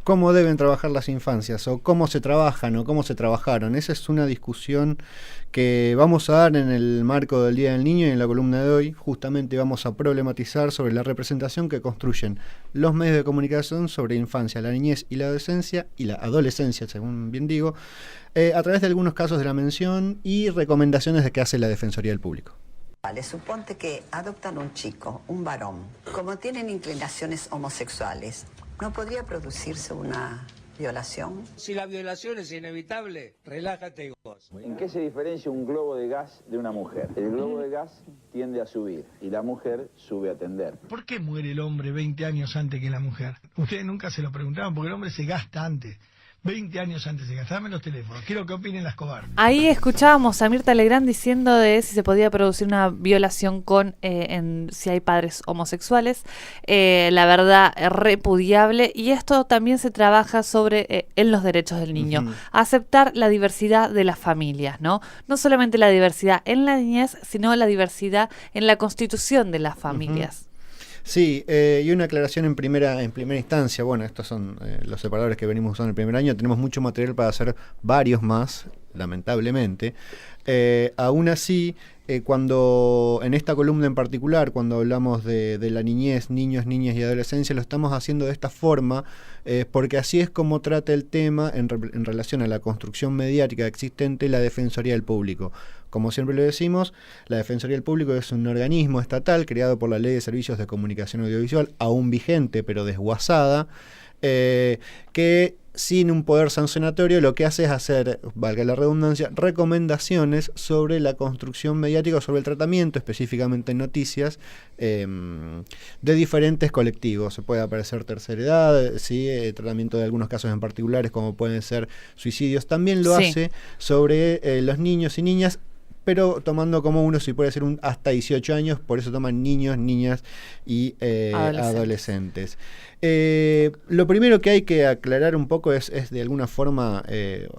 cómo deben trabajar las infancias, o cómo se trabajan, o cómo se trabajaron. Esa es una discusión que vamos a dar en el marco del Día del Niño, y en la columna de hoy justamente vamos a problematizar sobre la representación que construyen los medios de comunicación sobre infancia, la niñez y la adolescencia, según bien digo, a través de algunos casos de la mención y recomendaciones de que hace la Defensoría del Público. Vale, suponte que adoptan un chico, un varón. Como tienen inclinaciones homosexuales, ¿no podría producirse una violación? Si la violación es inevitable, relájate vos. ¿En qué se diferencia un globo de gas de una mujer? El globo de gas tiende a subir y la mujer sube a tender. ¿Por qué muere el hombre 20 años antes que la mujer? Ustedes nunca se lo preguntaban, porque el hombre se gasta antes. 20 años antes de gastarme los teléfonos. Quiero que opinen las cobardes. Ahí escuchábamos a Mirta Legrand diciendo de si se podía producir una violación si hay padres homosexuales. La verdad, repudiable. Y esto también se trabaja en los derechos del niño. Aceptar la diversidad de las familias, ¿no? No solamente la diversidad en la niñez, sino la diversidad en la constitución de las familias. Sí, y una aclaración en primera instancia. Bueno, estos son los separadores que venimos usando el primer año. Tenemos mucho material para hacer varios más, lamentablemente. Aún así, cuando en esta columna en particular, cuando hablamos de la niñez, niños, niñas y adolescencia, lo estamos haciendo de esta forma, porque así es como trata el tema en relación a la construcción mediática existente la Defensoría del Público. Como siempre lo decimos, la Defensoría del Público es un organismo estatal creado por la Ley de Servicios de Comunicación Audiovisual, aún vigente pero desguazada, que sin un poder sancionatorio lo que hace es hacer, valga la redundancia, recomendaciones sobre la construcción mediática o sobre el tratamiento, específicamente en noticias, de diferentes colectivos. Se puede aparecer tercera edad, ¿sí? Tratamiento de algunos casos en particulares como pueden ser suicidios. También lo hace sobre los niños y niñas, pero tomando como uno, si puede ser hasta 18 años, por eso toman niños, niñas y adolescentes. Lo primero que hay que aclarar un poco es de alguna forma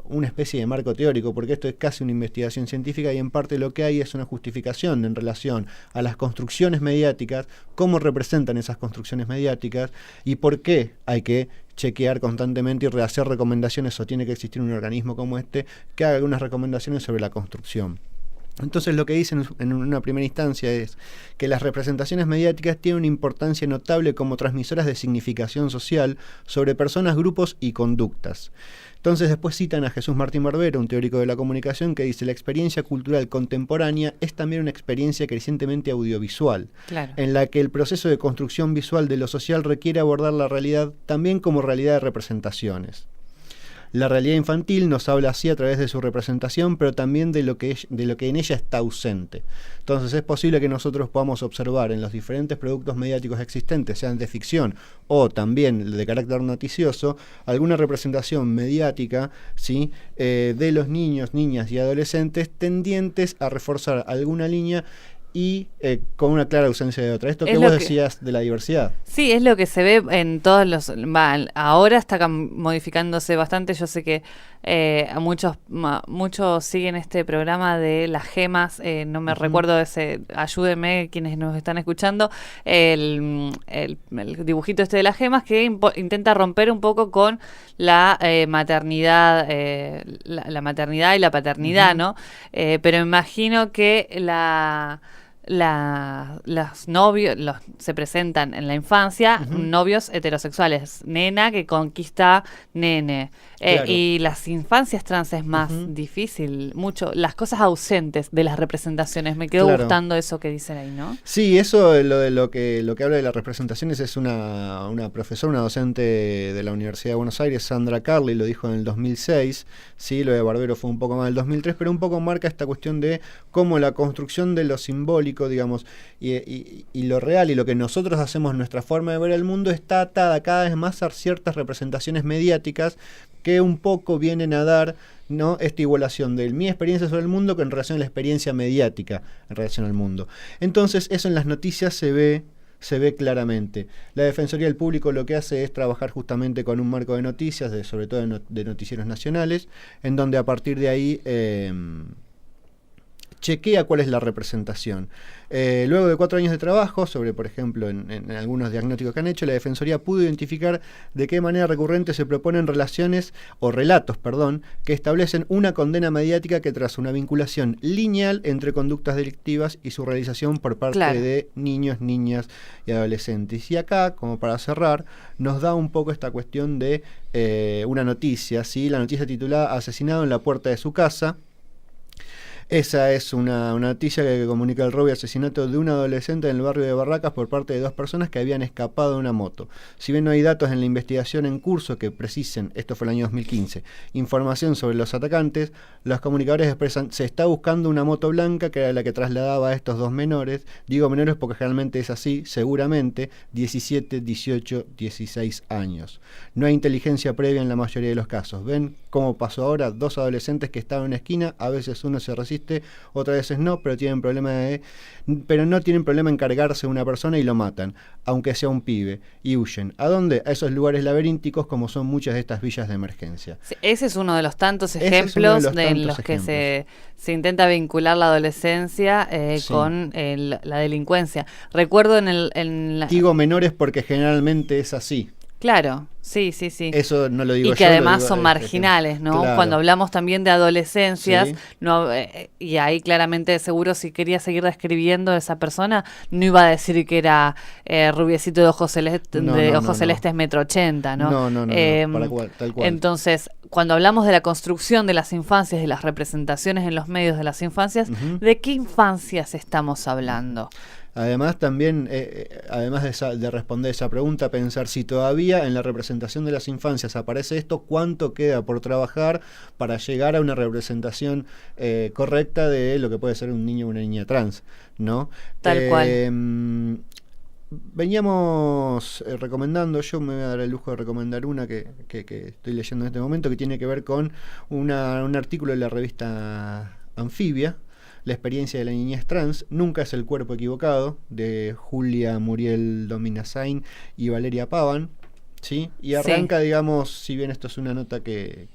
una especie de marco teórico, porque esto es casi una investigación científica y en parte lo que hay es una justificación en relación a las construcciones mediáticas, cómo representan esas construcciones mediáticas y por qué hay que chequear constantemente y hacer recomendaciones, o tiene que existir un organismo como este que haga algunas recomendaciones sobre la construcción. Entonces lo que dicen en una primera instancia es que las representaciones mediáticas tienen una importancia notable como transmisoras de significación social sobre personas, grupos y conductas. Entonces después citan a Jesús Martín Barbero, un teórico de la comunicación, que dice: la experiencia cultural contemporánea es también una experiencia crecientemente audiovisual, en la que el proceso de construcción visual de lo social requiere abordar la realidad también como realidad de representaciones. La realidad infantil nos habla así a través de su representación, pero también de lo que en ella está ausente. Entonces es posible que nosotros podamos observar en los diferentes productos mediáticos existentes, sean de ficción o también de carácter noticioso, alguna representación mediática, ¿sí? De los niños, niñas y adolescentes tendientes a reforzar alguna línea y con una clara ausencia de otra. Esto que vos decías de la diversidad. Sí, es lo que se ve en todos los... ahora está modificándose bastante. Yo sé que muchos siguen este programa de las gemas. No me recuerdo ese... Ayúdenme quienes nos están escuchando. El dibujito este de las gemas que intenta romper un poco con la maternidad, la maternidad y la paternidad, ¿no? Pero imagino que los novios se presentan en la infancia, novios heterosexuales, nena que conquista nene, y las infancias trans es más difícil, mucho, las cosas ausentes de las representaciones. Me quedó gustando eso que dicen ahí, ¿no? Sí, eso lo que habla de las representaciones es una profesora, una docente de la Universidad de Buenos Aires, Sandra Carli, lo dijo en el 2006, sí, lo de Barbero fue un poco más del 2003, pero un poco marca esta cuestión de cómo la construcción de lo simbólico, digamos, y lo real y lo que nosotros hacemos, nuestra forma de ver el mundo, está atada cada vez más a ciertas representaciones mediáticas que un poco vienen a dar, ¿no?, esta igualación de mi experiencia sobre el mundo con relación a la experiencia mediática en relación al mundo. Entonces eso en las noticias se ve claramente. La Defensoría del Público lo que hace es trabajar justamente con un marco de noticias, sobre todo de noticieros nacionales, en donde a partir de ahí chequea cuál es la representación. Luego de 4 años de trabajo sobre, por ejemplo, en algunos diagnósticos que han hecho, la Defensoría pudo identificar de qué manera recurrente se proponen relaciones o relatos, que establecen una condena mediática que tras una vinculación lineal entre conductas delictivas y su realización por parte de niños, niñas y adolescentes. Y acá, como para cerrar, nos da un poco esta cuestión de una noticia, ¿sí? La noticia titulada "Asesinado en la puerta de su casa". Esa es una noticia que comunica el robo y asesinato de un adolescente en el barrio de Barracas por parte de 2 personas que habían escapado de una moto. Si bien no hay datos en la investigación en curso que precisen, esto fue el año 2015, información sobre los atacantes, los comunicadores expresan: se está buscando una moto blanca que era la que trasladaba a estos 2 menores. Digo menores porque generalmente es así, seguramente 17, 18, 16 años. No hay inteligencia previa en la mayoría de los casos. ¿Ven cómo pasó ahora? 2 adolescentes que estaban en una esquina, a veces uno se resiste, otras veces no, pero no tienen problema en cargarse de una persona y lo matan, aunque sea un pibe, y huyen. ¿A dónde? A esos lugares laberínticos como son muchas de estas villas de emergencia. Sí, ese es uno de los tantos ejemplos en los que se intenta vincular la adolescencia con la delincuencia. Recuerdo Digo menores porque generalmente es así. Claro, sí. Eso no lo digo yo. Y que además son marginales, ¿no? Claro. Cuando hablamos también de adolescencias, y ahí claramente seguro si quería seguir describiendo a esa persona, no iba a decir que era rubiecito de ojos celestes, celestes 1,80 m, ¿no? Tal cual. Entonces, cuando hablamos de la construcción de las infancias, de las representaciones en los medios de las infancias, ¿de qué infancias estamos hablando? Además, también, además de responder esa pregunta, pensar si todavía en la representación de las infancias aparece esto, cuánto queda por trabajar para llegar a una representación correcta de lo que puede ser un niño o una niña trans, ¿no? Tal cual. Veníamos recomendando, yo me voy a dar el lujo de recomendar una que estoy leyendo en este momento, que tiene que ver con un artículo de la revista Anfibia, La experiencia de la niñez trans, nunca es el cuerpo equivocado, de Julia Muriel Dominazain y Valeria Pavan, ¿sí? Y arranca, digamos, si bien esto es una nota que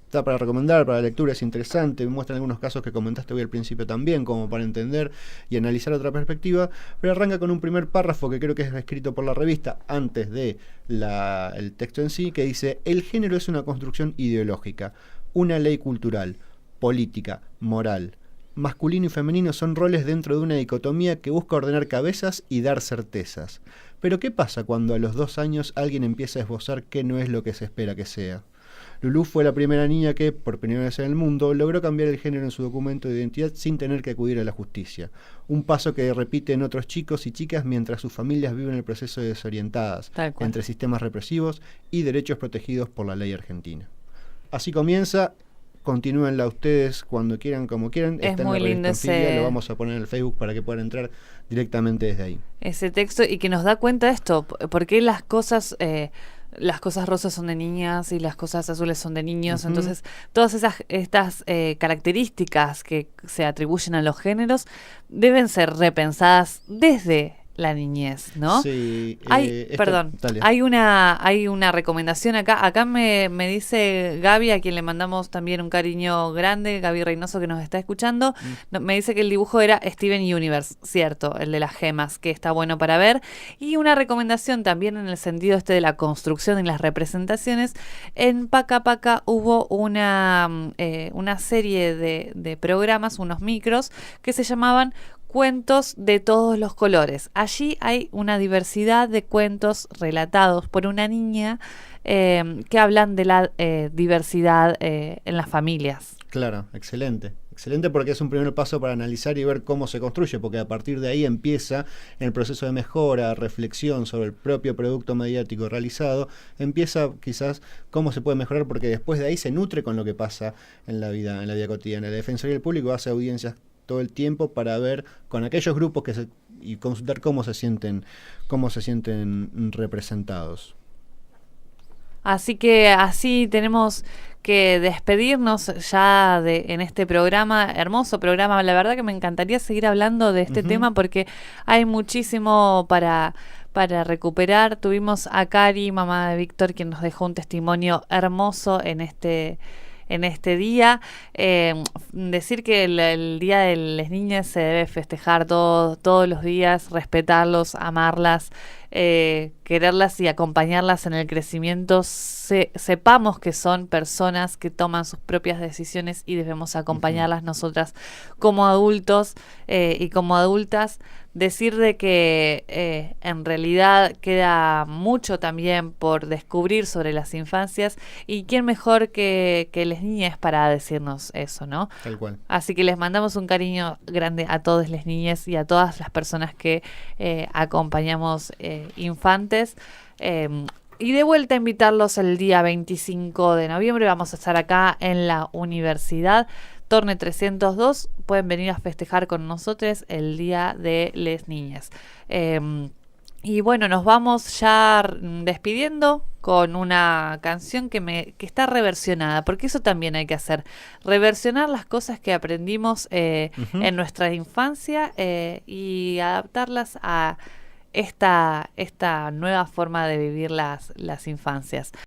está para recomendar, para la lectura, es interesante, muestra algunos casos que comentaste hoy al principio también, como para entender y analizar otra perspectiva, pero arranca con un primer párrafo que creo que es escrito por la revista antes de el texto en sí, que dice: el género es una construcción ideológica, una ley cultural, política, moral. Masculino y femenino son roles dentro de una dicotomía que busca ordenar cabezas y dar certezas. Pero ¿qué pasa cuando a los 2 años alguien empieza a esbozar qué no es lo que se espera que sea? Lulú fue la primera niña que, por primera vez en el mundo, logró cambiar el género en su documento de identidad sin tener que acudir a la justicia. Un paso que repiten otros chicos y chicas mientras sus familias viven el proceso de desorientadas entre sistemas represivos y derechos protegidos por la ley argentina. Así comienza. Continúenla ustedes cuando quieran, como quieran. Es muy lindo ese... Lo vamos a poner en el Facebook para que puedan entrar directamente desde ahí. Ese texto, y que nos da cuenta de esto, porque las cosas rosas son de niñas y las cosas azules son de niños. Entonces, todas estas características que se atribuyen a los géneros deben ser repensadas desde la niñez, ¿no? Sí. Hay una recomendación acá. Acá me dice Gaby, a quien le mandamos también un cariño grande, Gaby Reynoso, que nos está escuchando. Me dice que el dibujo era Steven Universe, cierto, el de las gemas, que está bueno para ver. Y una recomendación también en el sentido de la construcción y las representaciones. En Paca Paca hubo una serie de programas, unos micros, que se llamaban Cuentos de todos los colores. Allí hay una diversidad de cuentos relatados por una niña que hablan de la diversidad en las familias. Claro, excelente. Excelente, porque es un primer paso para analizar y ver cómo se construye, porque a partir de ahí empieza en el proceso de mejora, reflexión sobre el propio producto mediático realizado, empieza quizás cómo se puede mejorar, porque después de ahí se nutre con lo que pasa en la vida cotidiana. La Defensoría del Público hace audiencias todo el tiempo para ver con aquellos grupos y consultar cómo se sienten representados. Así que así tenemos que despedirnos ya en este programa, hermoso programa. La verdad que me encantaría seguir hablando de este tema porque hay muchísimo para recuperar. Tuvimos a Cari, mamá de Víctor, quien nos dejó un testimonio hermoso en en este día. Decir que el Día de las Niñas se debe festejar todos los días, respetarlos, amarlas, quererlas y acompañarlas en el crecimiento. Sepamos que son personas que toman sus propias decisiones y debemos acompañarlas nosotras como adultos y como adultas. Decir de que en realidad queda mucho también por descubrir sobre las infancias, y quién mejor que las niñas para decirnos eso, ¿no? Tal cual. Así que les mandamos un cariño grande a todas las niñas y a todas las personas que acompañamos infantes. Y de vuelta a invitarlos el día 25 de noviembre. Vamos a estar acá en la universidad Torne 302. Pueden venir a festejar con nosotros el Día de las Niñas. Y bueno, nos vamos ya despidiendo con una canción que está reversionada, porque eso también hay que hacer, reversionar las cosas que aprendimos en nuestra infancia y adaptarlas a esta nueva forma de vivir las infancias.